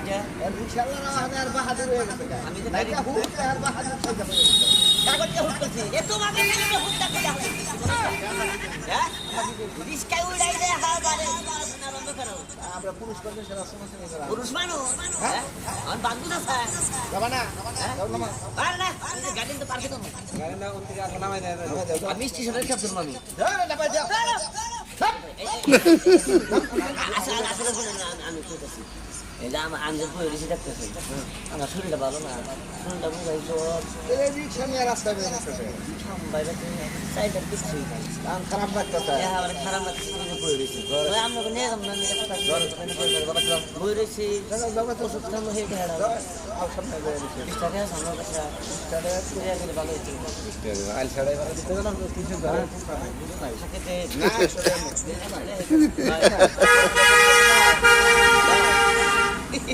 এটা ইনশাআল্লাহ আর বাহাদুর হয়ে গেছে আমি তো নাইকা হুট আর বাহাদুর হয়ে গেছে কাগজে হুট করছি এ তোমাকে কাগজে হুট করতে যাবে হ্যাঁ রিস্কায় উড়াই দেয় হাওয়ারে আরম্ভ করো আমরা পুরুষ কর্মী সারা সমস্যা নেই করা পুরুষ মানুষ হ্যাঁ আর বান্ধু না স্যার যাবা না যাও না আর না গাড়ি তো পারবে তো গাড়ি না কোন থেকে আর নামাই দেয় আমি স্টেশনের কাছে আমি যাও না ভাই যাও আসলে আমি কইতাছি এই যে আমি যে বই রিসি দেখতেছি আমার শরীরটা ভালো না শরীরটা বুঝাইছো এই রিকশা নিয়ে রাস্তা বের হচ্ছে বাইরে সাইডের কিছুই নাই কান খারাপ লাগতেছে আমার খারাপ লাগছে বই রয়েছি আমরা নিয়ে যাবো না নিয়ে কথা বই রয়েছি ওষুধ খাবো হে ভেড়া আর সামনে বের হচ্ছে 20 টাকা আছে আমার কাছে 20 টাকা করে গেলে ভালো হতো আইল ছাড়াই ভাড়া দিতে না কিছু থাকে না